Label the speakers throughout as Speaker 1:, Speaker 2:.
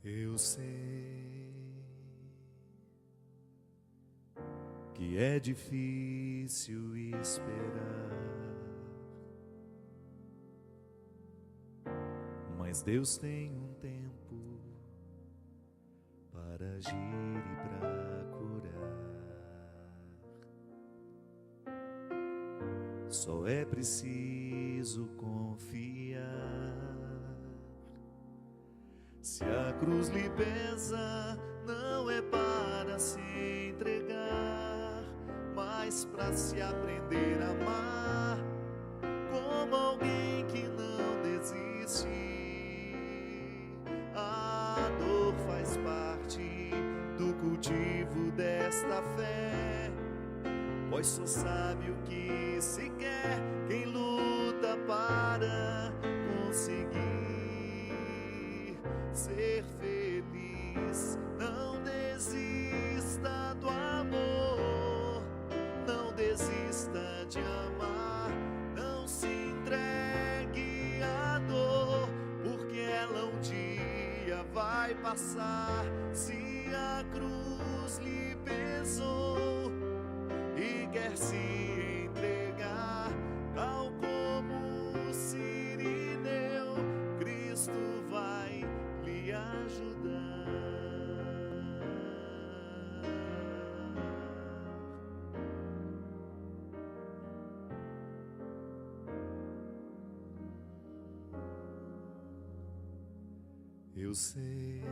Speaker 1: Eu sei que é difícil esperar, mas Deus tem um tempo para agir e para curar. Só é preciso confiar. Se a cruz lhe pesa, não é para se entregar, mas para se aprender a amar, como alguém que não desiste. A dor faz parte do cultivo desta fé, pois só sabe o que se quer quem luta para conseguir ser feliz. Não desista do amor, não desista de amar, não se entregue à dor, porque ela um dia vai passar. Se a cruz lhe pesou e quer se entregar, tal como Cirineu, Cristo vai lhe ajudar. Eu sei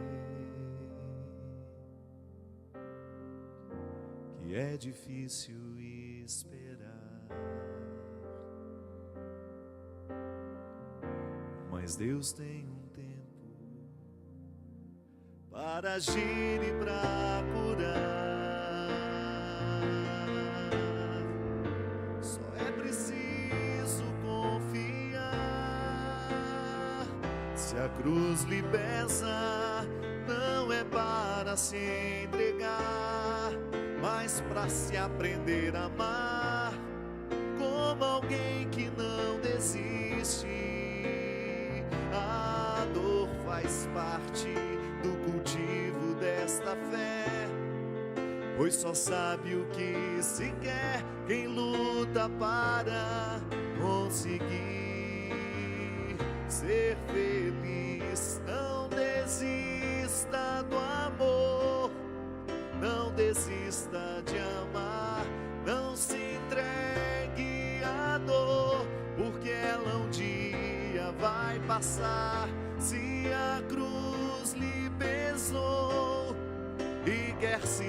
Speaker 1: que é difícil esperar, mas Deus tem um tempo para agir e para curar. Só é preciso confiar. Se a cruz lhe pesa, não é para se entregar, mas para se aprender a amar, como alguém que não desiste. A dor faz parte do cultivo desta fé, pois só sabe o que se quer quem luta para conseguir ser feliz. Não desista do amor, não desista de amar, não se entregue à dor, porque ela um dia vai passar. Se a cruz lhe pesou e quer se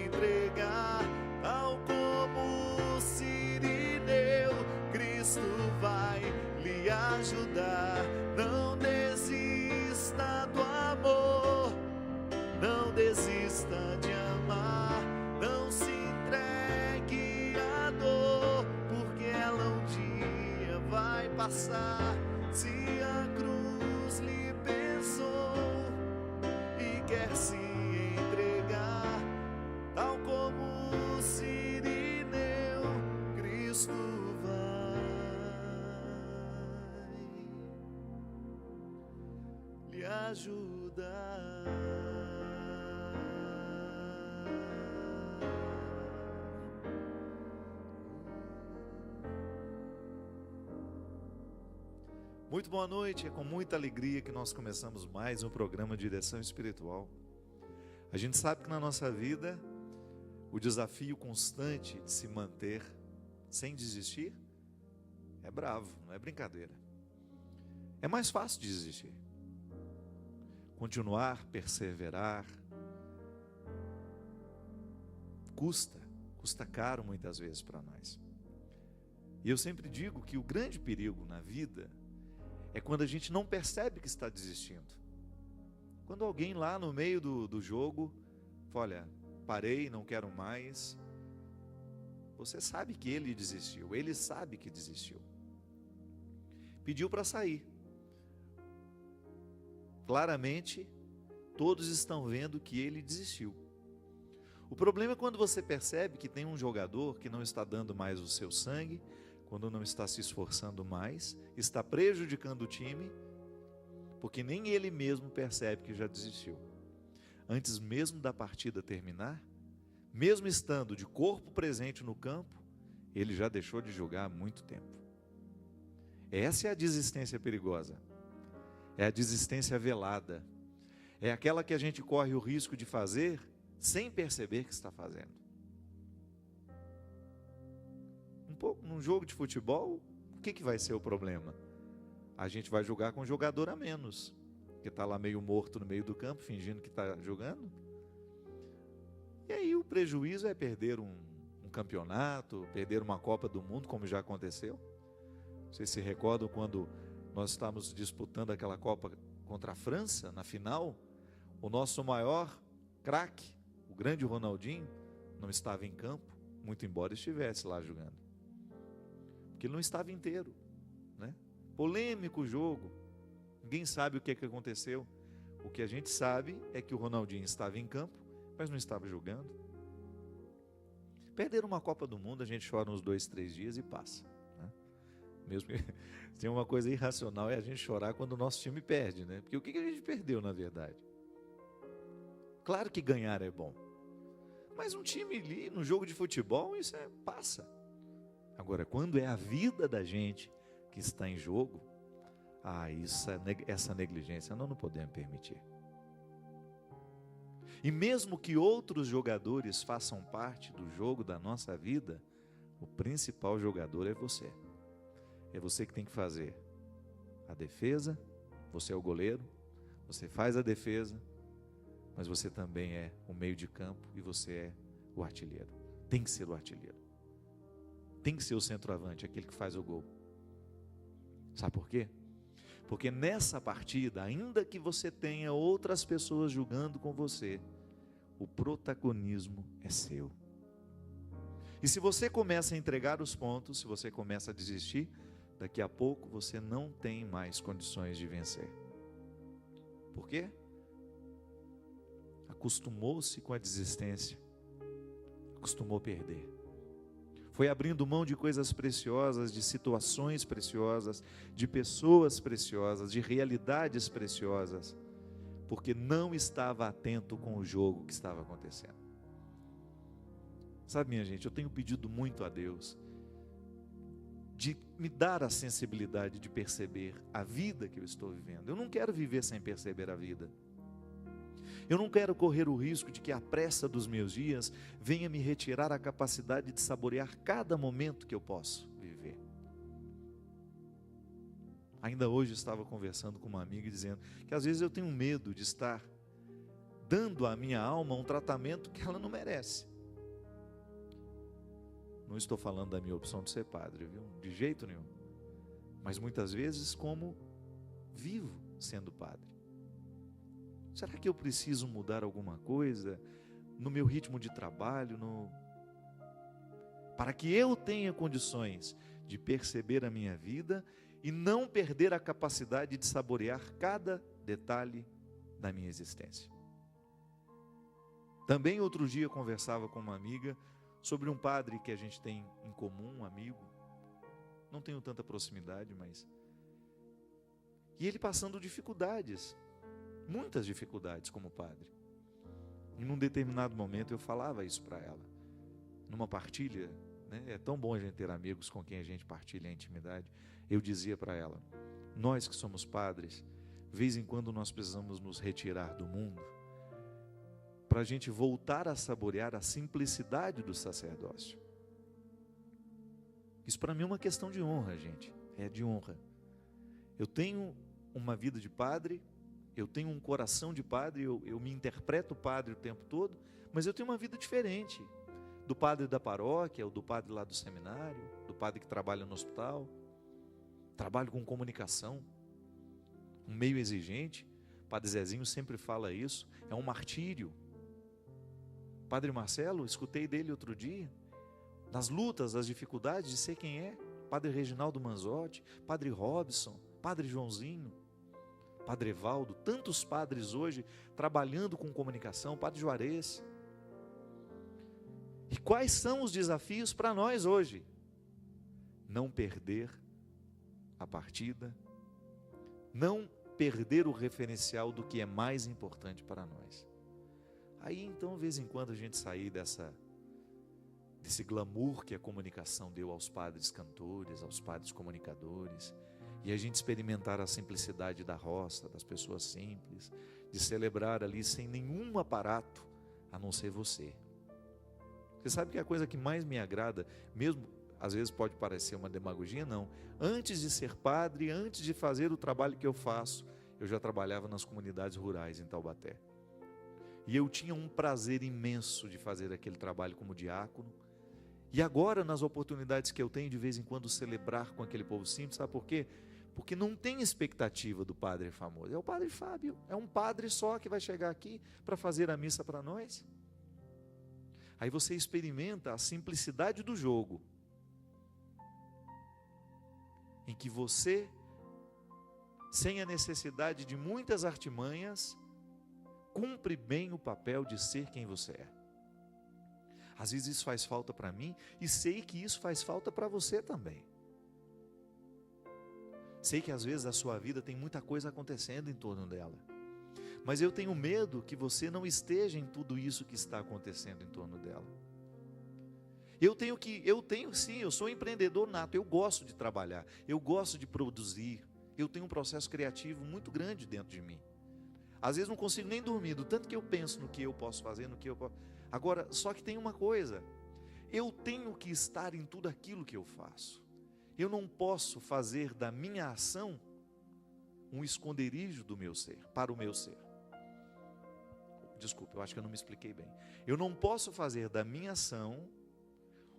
Speaker 1: entregar, tal como Cirineu, Cristo vai lhe ajudar. Não desista do amor, não desista de amar, não se entregue à dor, porque ela um dia vai passar. Se a cruz lhe pesou e quer se entregar, tal como Cirineu, Cristo vai lhe ajudar. Muito boa noite, é com muita alegria que nós começamos mais um programa de Direção Espiritual. A gente sabe que na nossa vida, o desafio constante de se manter sem desistir é bravo, não é brincadeira. É mais fácil desistir. Continuar, perseverar, custa caro muitas vezes para nós. E eu sempre digo que o grande perigo na vida é quando a gente não percebe que está desistindo. Quando alguém lá no meio do jogo fala, olha, parei, não quero mais. Você sabe que ele desistiu, ele sabe que desistiu. Pediu para sair. Claramente, todos estão vendo que ele desistiu. O problema é quando você percebe que tem um jogador que não está dando mais o seu sangue, quando não está se esforçando mais, está prejudicando o time, porque nem ele mesmo percebe que já desistiu. Antes mesmo da partida terminar, mesmo estando de corpo presente no campo, ele já deixou de jogar há muito tempo. Essa é a desistência perigosa. É a desistência velada. É aquela que a gente corre o risco de fazer sem perceber que está fazendo. Num jogo de futebol, o que vai ser o problema? A gente vai jogar com um jogador a menos, que está lá meio morto no meio do campo, fingindo que está jogando. E aí o prejuízo é perder um campeonato, perder uma Copa do Mundo, como já aconteceu. Vocês se recordam quando nós estávamos disputando aquela Copa contra a França, na final? O nosso maior craque, o grande Ronaldinho, não estava em campo, muito embora estivesse lá jogando. Porque ele não estava inteiro, né? Polêmico o jogo, ninguém sabe o que aconteceu. O que a gente sabe é que o Ronaldinho estava em campo, mas não estava jogando. Perder uma Copa do Mundo, a gente chora uns 2, 3 dias e passa, né? Mesmo que tem uma coisa irracional, é a gente chorar quando o nosso time perde, né? Porque o que a gente perdeu, na verdade? Claro que ganhar é bom, mas um time ali no jogo de futebol, isso passa. Agora, quando é a vida da gente que está em jogo, essa negligência nós não podemos permitir. E mesmo que outros jogadores façam parte do jogo da nossa vida, o principal jogador é você. É você que tem que fazer a defesa, você é o goleiro, você faz a defesa, mas você também é o meio de campo e você é o artilheiro. Tem que ser o artilheiro. Tem que ser o centroavante, aquele que faz o gol. Sabe por quê? Porque nessa partida, ainda que você tenha outras pessoas jogando com você, o protagonismo é seu. E se você começa a entregar os pontos, se você começa a desistir, daqui a pouco você não tem mais condições de vencer. Por quê? Acostumou-se com a desistência, acostumou a perder. Foi abrindo mão de coisas preciosas, de situações preciosas, de pessoas preciosas, de realidades preciosas, porque não estava atento com o jogo que estava acontecendo. Sabe, minha gente, eu tenho pedido muito a Deus de me dar a sensibilidade de perceber a vida que eu estou vivendo. Eu não quero viver sem perceber a vida. Eu não quero correr o risco de que a pressa dos meus dias venha me retirar a capacidade de saborear cada momento que eu posso viver. Ainda hoje estava conversando com uma amiga dizendo que às vezes eu tenho medo de estar dando à minha alma um tratamento que ela não merece. Não estou falando da minha opção de ser padre, viu? De jeito nenhum. Mas muitas vezes como vivo sendo padre. Será que eu preciso mudar alguma coisa no meu ritmo de trabalho, para que eu tenha condições de perceber a minha vida e não perder a capacidade de saborear cada detalhe da minha existência? Também outro dia conversava com uma amiga sobre um padre que a gente tem em comum, um amigo. Não tenho tanta proximidade, mas... E ele passando dificuldades, muitas dificuldades como padre. E num determinado momento eu falava isso para ela, numa partilha, né? É tão bom a gente ter amigos com quem a gente partilha a intimidade. Eu dizia para ela, nós que somos padres, de vez em quando nós precisamos nos retirar do mundo, para a gente voltar a saborear a simplicidade do sacerdócio. Isso para mim é uma questão de honra, gente, é de honra. Eu tenho uma vida de padre, eu tenho um coração de padre, eu me interpreto padre o tempo todo, mas eu tenho uma vida diferente do padre da paróquia, ou do padre lá do seminário, do padre que trabalha no hospital. Trabalho com comunicação, um meio exigente. Padre Zezinho sempre fala isso, é um martírio. Padre Marcelo, escutei dele outro dia, nas lutas, das dificuldades de ser quem é. Padre Reginaldo Manzotti, Padre Robson, Padre Joãozinho, Padre Evaldo, tantos padres hoje trabalhando com comunicação, Padre Juarez. E quais são os desafios para nós hoje? Não perder a partida, não perder o referencial do que é mais importante para nós. Aí então, de vez em quando, a gente sair desse glamour que a comunicação deu aos padres cantores, aos padres comunicadores, e a gente experimentar a simplicidade da roça, das pessoas simples, de celebrar ali sem nenhum aparato, a não ser você. Você sabe que a coisa que mais me agrada, mesmo às vezes pode parecer uma demagogia, não. Antes de ser padre, antes de fazer o trabalho que eu faço, eu já trabalhava nas comunidades rurais em Taubaté. E eu tinha um prazer imenso de fazer aquele trabalho como diácono. E agora, nas oportunidades que eu tenho, de vez em quando, celebrar com aquele povo simples, sabe por quê? Porque não tem expectativa do padre famoso. É o padre Fábio, é um padre só que vai chegar aqui para fazer a missa para nós. Aí você experimenta a simplicidade do jogo, em que você, sem a necessidade de muitas artimanhas, cumpre bem o papel de ser quem você é. Às vezes isso faz falta para mim, e sei que isso faz falta para você também. Sei que às vezes a sua vida tem muita coisa acontecendo em torno dela, mas eu tenho medo que você não esteja em tudo isso que está acontecendo em torno dela. Eu sou empreendedor nato, eu gosto de trabalhar, eu gosto de produzir, eu tenho um processo criativo muito grande dentro de mim. Às vezes não consigo nem dormir, do tanto que eu penso no que eu posso fazer, no que eu posso... Agora, só que tem uma coisa, eu tenho que estar em tudo aquilo que eu faço. Eu não posso fazer da minha ação um esconderijo do meu ser, para o meu ser. Desculpa, eu acho que eu não me expliquei bem. Eu não posso fazer da minha ação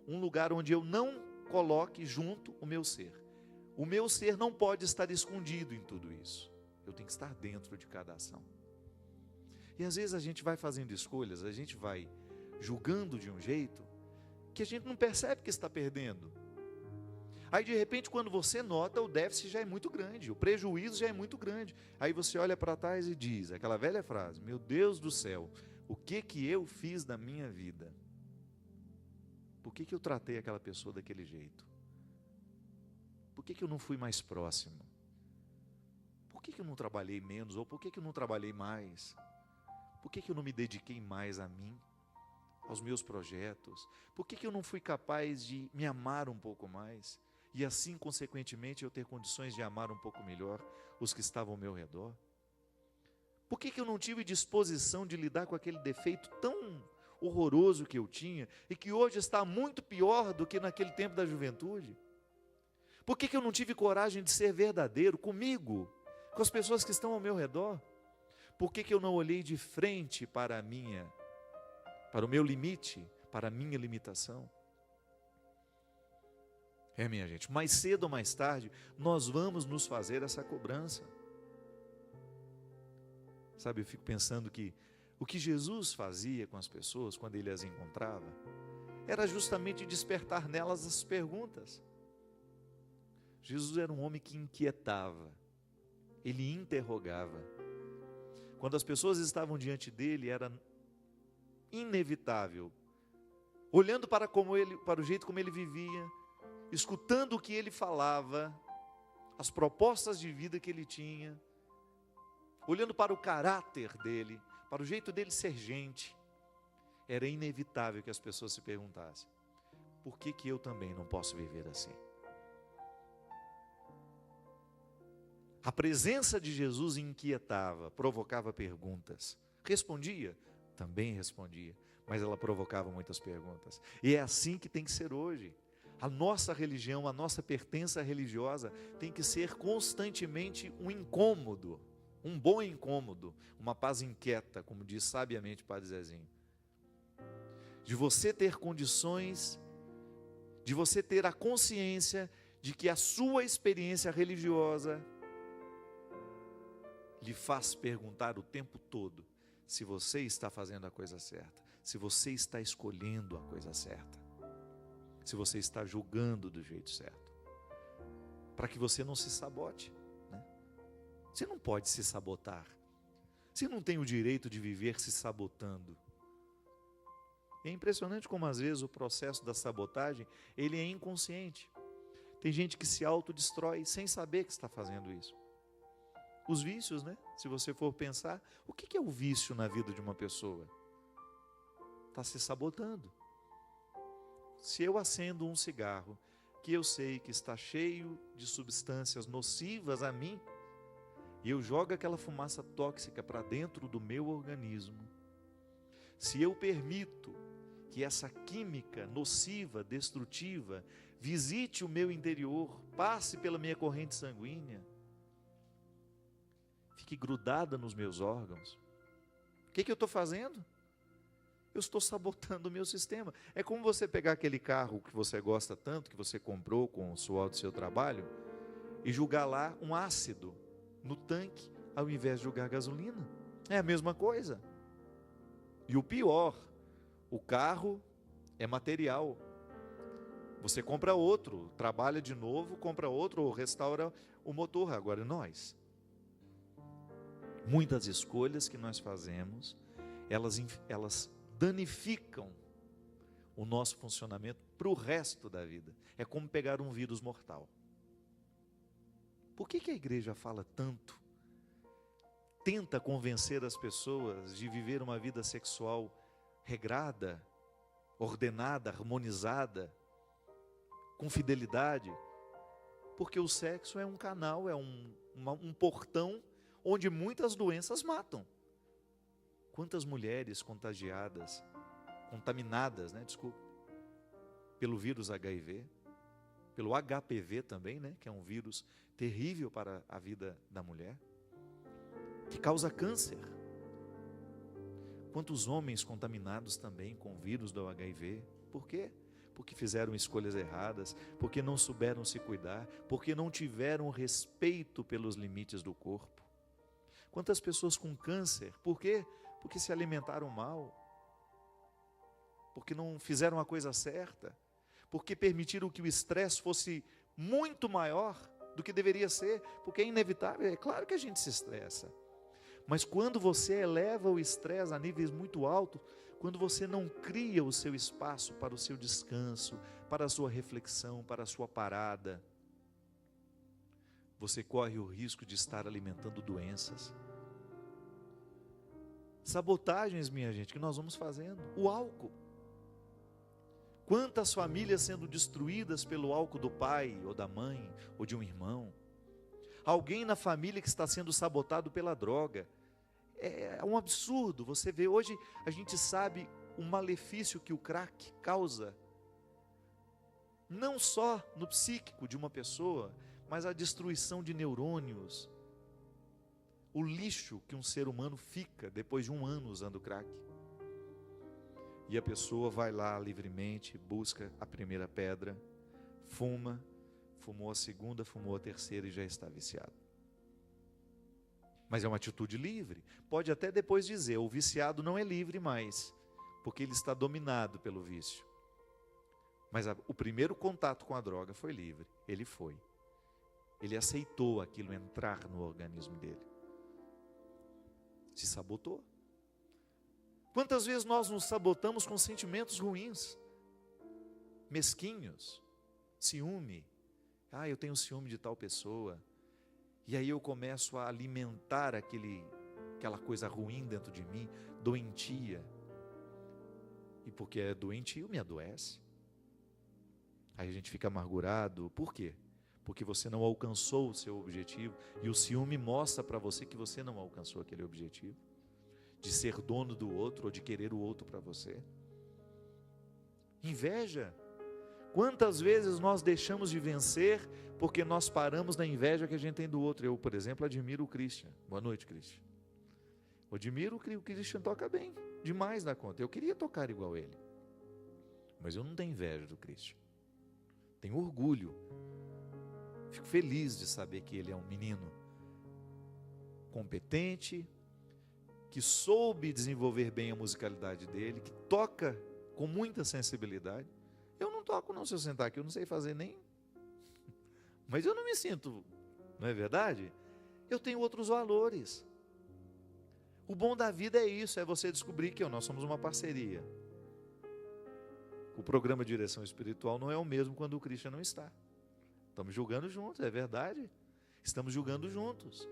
Speaker 1: um lugar onde eu não coloque junto o meu ser. O meu ser não pode estar escondido em tudo isso. Eu tenho que estar dentro de cada ação. E às vezes a gente vai fazendo escolhas, a gente vai julgando de um jeito que a gente não percebe que está perdendo. Aí de repente, quando você nota, o déficit já é muito grande, o prejuízo já é muito grande. Aí você olha para trás e diz, aquela velha frase: meu Deus do céu, o que eu fiz da minha vida? Por que eu tratei aquela pessoa daquele jeito? Por que eu não fui mais próximo? Por que eu não trabalhei menos? Ou por que eu não trabalhei mais? Por que eu não me dediquei mais a mim, aos meus projetos? Por que eu não fui capaz de me amar um pouco mais? E assim, consequentemente, eu ter condições de amar um pouco melhor os que estavam ao meu redor? Por que eu não tive disposição de lidar com aquele defeito tão horroroso que eu tinha e que hoje está muito pior do que naquele tempo da juventude? Por que eu não tive coragem de ser verdadeiro comigo, com as pessoas que estão ao meu redor? Por que eu não olhei de frente para o meu limite, para a minha limitação? Minha gente, mais cedo ou mais tarde, nós vamos nos fazer essa cobrança. Sabe, eu fico pensando que o que Jesus fazia com as pessoas, quando ele as encontrava, era justamente despertar nelas as perguntas. Jesus era um homem que inquietava, ele interrogava. Quando as pessoas estavam diante dele, era inevitável, olhando para o jeito como ele vivia, escutando o que ele falava, as propostas de vida que ele tinha, olhando para o caráter dele, para o jeito dele ser gente, era inevitável que as pessoas se perguntassem: por que eu também não posso viver assim? A presença de Jesus inquietava, provocava perguntas. Respondia? Também respondia, mas ela provocava muitas perguntas. E é assim que tem que ser hoje. A nossa religião, a nossa pertença religiosa tem que ser constantemente um incômodo, um bom incômodo, uma paz inquieta, como diz sabiamente o Padre Zezinho. De você ter condições, de você ter a consciência de que a sua experiência religiosa lhe faz perguntar o tempo todo se você está fazendo a coisa certa, se você está escolhendo a coisa certa, se você está julgando do jeito certo, para que você não se sabote, né? Você não pode se sabotar, você não tem o direito de viver se sabotando. É impressionante como às vezes o processo da sabotagem, ele é inconsciente. Tem gente que se autodestrói sem saber que está fazendo isso. os vícios, né? Se você for pensar, o que é o vício na vida de uma pessoa? Está se sabotando. Se eu acendo um cigarro, que eu sei que está cheio de substâncias nocivas a mim, e eu jogo aquela fumaça tóxica para dentro do meu organismo, se eu permito que essa química nociva, destrutiva, visite o meu interior, passe pela minha corrente sanguínea, fique grudada nos meus órgãos, o que eu estou fazendo? Eu estou sabotando o meu sistema. É como você pegar aquele carro que você gosta tanto, que você comprou com o suor do seu trabalho, e jogar lá um ácido no tanque, ao invés de jogar gasolina. É a mesma coisa. E o pior, o carro é material. Você compra outro, trabalha de novo, compra outro, ou restaura o motor. Agora nós, muitas escolhas que nós fazemos, elas danificam o nosso funcionamento para o resto da vida. É como pegar um vírus mortal. Por que a igreja fala tanto? Tenta convencer as pessoas de viver uma vida sexual regrada, ordenada, harmonizada, com fidelidade. Porque o sexo é um canal, é um portão onde muitas doenças matam. Quantas mulheres contaminadas, pelo vírus HIV, pelo HPV também, que é um vírus terrível para a vida da mulher, que causa câncer. Quantos homens contaminados também com o vírus do HIV, por quê? Porque fizeram escolhas erradas, porque não souberam se cuidar, porque não tiveram respeito pelos limites do corpo. Quantas pessoas com câncer, por quê? Porque se alimentaram mal, porque não fizeram a coisa certa, porque permitiram que o estresse fosse muito maior do que deveria ser, porque é inevitável, é claro que a gente se estressa. Mas quando você eleva o estresse a níveis muito altos, quando você não cria o seu espaço para o seu descanso, para a sua reflexão, para a sua parada, você corre o risco de estar alimentando doenças. Sabotagens, minha gente, que nós vamos fazendo. O álcool. Quantas famílias sendo destruídas pelo álcool do pai, ou da mãe, ou de um irmão. Alguém na família que está sendo sabotado pela droga. É um absurdo. Você vê, hoje a gente sabe o malefício que o crack causa. Não só no psíquico de uma pessoa, mas a destruição de neurônios. O lixo que um ser humano fica depois de um ano usando crack. E a pessoa vai lá livremente, busca a primeira pedra, fumou a segunda, fumou a terceira e já está viciado. Mas é uma atitude livre. Pode até depois dizer, o viciado não é livre mais, porque ele está dominado pelo vício. Mas o primeiro contato com a droga foi livre. Ele foi. Ele aceitou aquilo entrar no organismo dele. Se sabotou. Quantas vezes nós nos sabotamos com sentimentos ruins, mesquinhos, ciúme. Eu tenho ciúme de tal pessoa. E aí eu começo a alimentar aquela coisa ruim dentro de mim, doentia. E porque é doentio, me adoece. Aí a gente fica amargurado. Por quê? Porque você não alcançou o seu objetivo. E o ciúme mostra para você que você não alcançou aquele objetivo. De ser dono do outro ou de querer o outro para você. Inveja. Quantas vezes nós deixamos de vencer porque nós paramos na inveja que a gente tem do outro. Eu, por exemplo, admiro o Christian. Boa noite, Christian. Eu admiro que o Christian toca bem, demais da conta. Eu queria tocar igual ele. Mas eu não tenho inveja do Christian. Tenho orgulho. Fico feliz de saber que ele é um menino competente, que soube desenvolver bem a musicalidade dele, que toca com muita sensibilidade. Eu não toco não, se eu sentar aqui, eu não sei fazer nem... Mas eu não me sinto, não é verdade? Eu tenho outros valores. O bom da vida é isso, é você descobrir que nós somos uma parceria. O programa de direção espiritual não é o mesmo quando o Christian não está. Estamos julgando juntos, é verdade. Estamos julgando juntos.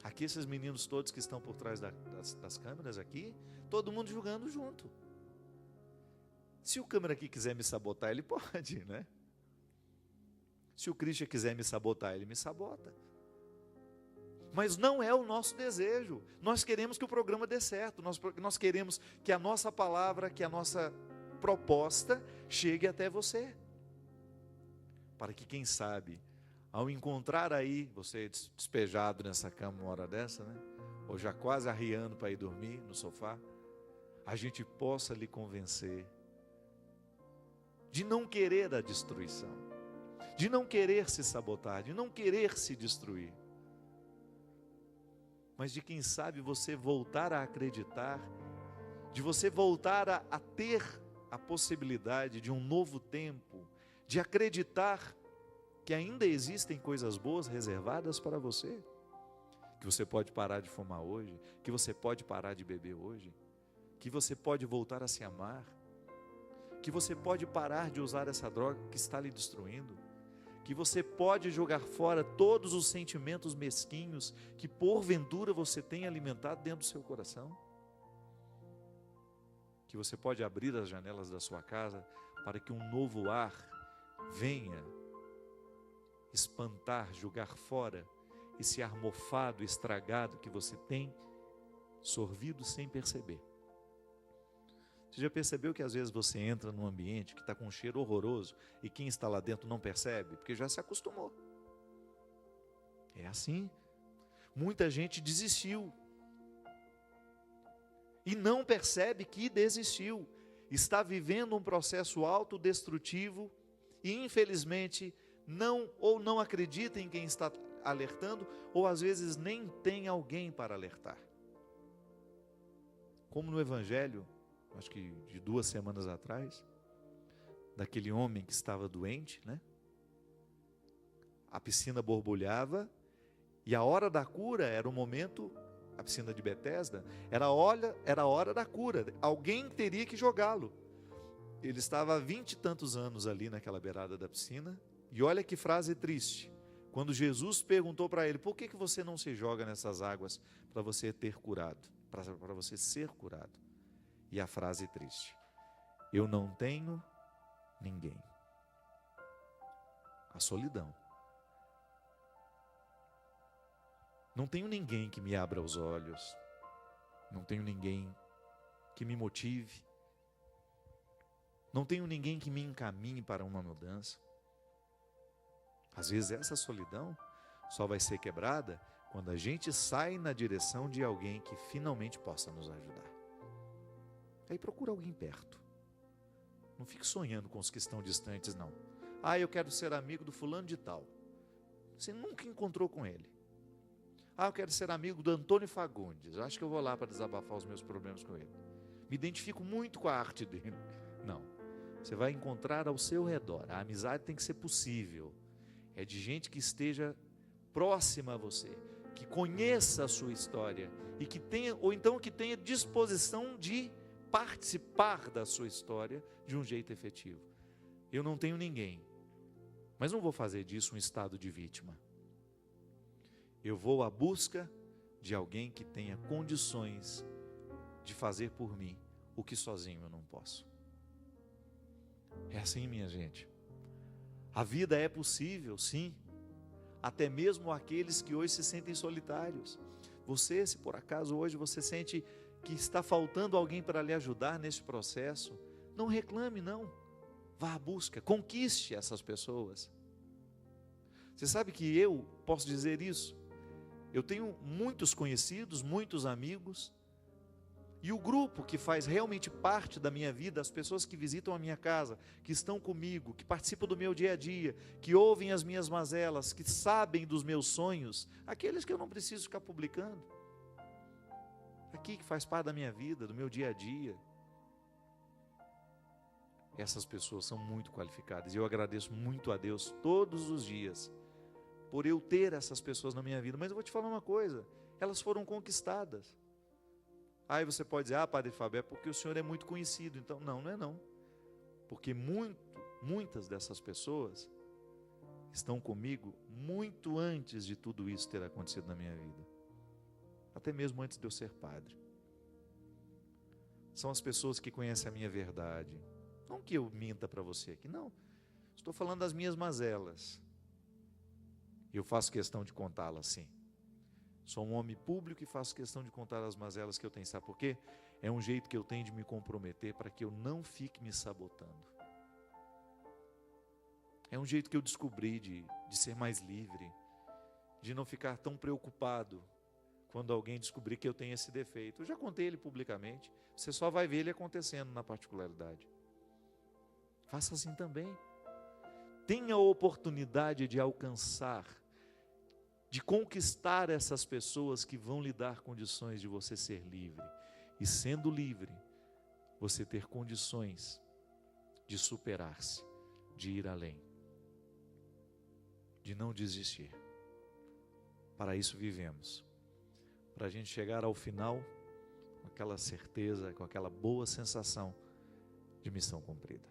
Speaker 1: Aqui esses meninos todos que estão por trás das câmeras aqui, todo mundo jogando junto. Se o câmera aqui quiser me sabotar, ele pode, né? Se o Christian quiser me sabotar, ele me sabota. Mas não é o nosso desejo. Nós queremos que o programa dê certo. Nós queremos que a nossa palavra, que a nossa proposta chegue até você. Para que, quem sabe, ao encontrar aí, você despejado nessa cama uma hora dessa, né? Ou já quase arriando para ir dormir no sofá, a gente possa lhe convencer de não querer a destruição, de não querer se sabotar, de não querer se destruir, mas de, quem sabe, você voltar a acreditar, de você voltar a ter a possibilidade de um novo tempo, de acreditar que ainda existem coisas boas reservadas para você, que você pode parar de fumar hoje, que você pode parar de beber hoje, que você pode voltar a se amar, que você pode parar de usar essa droga que está lhe destruindo, que você pode jogar fora todos os sentimentos mesquinhos que porventura você tem alimentado dentro do seu coração, que você pode abrir as janelas da sua casa para que um novo ar venha espantar, jogar fora esse ar mofado, estragado que você tem sorvido sem perceber. Você já percebeu que às vezes você entra num ambiente que está com um cheiro horroroso e quem está lá dentro não percebe? Porque já se acostumou. É assim. Muita gente desistiu e não percebe que desistiu. Está vivendo um processo autodestrutivo e, infelizmente, não acredita em quem está alertando, ou às vezes nem tem alguém para alertar. Como no Evangelho, acho que de 2 semanas atrás, daquele homem que estava doente, né? A piscina borbulhava e a hora da cura era o momento, a piscina de Betesda, era a hora da cura, alguém teria que jogá-lo. Ele estava há 20 e tantos anos ali naquela beirada da piscina, e olha que frase triste, quando Jesus perguntou para ele: por que você não se joga nessas águas para você ter curado, para você ser curado? E a frase triste: eu não tenho ninguém. A solidão. Não tenho ninguém que me abra os olhos, não tenho ninguém que me motive, não tenho ninguém que me encaminhe para uma mudança. Às vezes essa solidão só vai ser quebrada quando a gente sai na direção de alguém que finalmente possa nos ajudar. Aí procura alguém perto. Não fique sonhando com os que estão distantes, não. Eu quero ser amigo do fulano de tal. Você nunca encontrou com ele. Eu quero ser amigo do Antônio Fagundes. Eu acho que eu vou lá para desabafar os meus problemas com ele. Me identifico muito com a arte dele. Não. Você vai encontrar ao seu redor. A amizade tem que ser possível. É de gente que esteja próxima a você, que conheça a sua história e que tenha, ou então que tenha disposição de participar da sua história de um jeito efetivo. Eu não tenho ninguém, mas não vou fazer disso um estado de vítima. Eu vou à busca de alguém que tenha condições de fazer por mim o que sozinho eu não posso. É assim, minha gente. A vida é possível, sim, até mesmo aqueles que hoje se sentem solitários. Você, se por acaso hoje você sente que está faltando alguém para lhe ajudar nesse processo, não reclame, não. Vá à busca, conquiste essas pessoas. Você sabe que eu posso dizer isso? Eu tenho muitos conhecidos, muitos amigos, e o grupo que faz realmente parte da minha vida, as pessoas que visitam a minha casa, que estão comigo, que participam do meu dia a dia, que ouvem as minhas mazelas, que sabem dos meus sonhos, aqueles que eu não preciso ficar publicando, aqui que faz parte da minha vida, do meu dia a dia, essas pessoas são muito qualificadas, e eu agradeço muito a Deus todos os dias, por eu ter essas pessoas na minha vida. Mas eu vou te falar uma coisa, elas foram conquistadas. Aí você pode dizer: Padre Fábio, é porque o senhor é muito conhecido. Então, não é não. Porque muitas dessas pessoas estão comigo muito antes de tudo isso ter acontecido na minha vida. até mesmo antes de eu ser padre. São as pessoas que conhecem a minha verdade. Não que eu minta para você aqui, não. Estou falando das minhas mazelas. Eu faço questão de contá-las, sim. Sou um homem público e faço questão de contar as mazelas que eu tenho. Sabe por quê? É um jeito que eu tenho de me comprometer para que eu não fique me sabotando. É um jeito que eu descobri de ser mais livre, de não ficar tão preocupado quando alguém descobrir que eu tenho esse defeito. Eu já contei ele publicamente, você só vai ver ele acontecendo na particularidade. Faça assim também. Tenha a oportunidade de alcançar, de conquistar essas pessoas que vão lhe dar condições de você ser livre. E sendo livre, você ter condições de superar-se, de ir além, de não desistir. Para isso vivemos. Para a gente chegar ao final com aquela certeza, com aquela boa sensação de missão cumprida.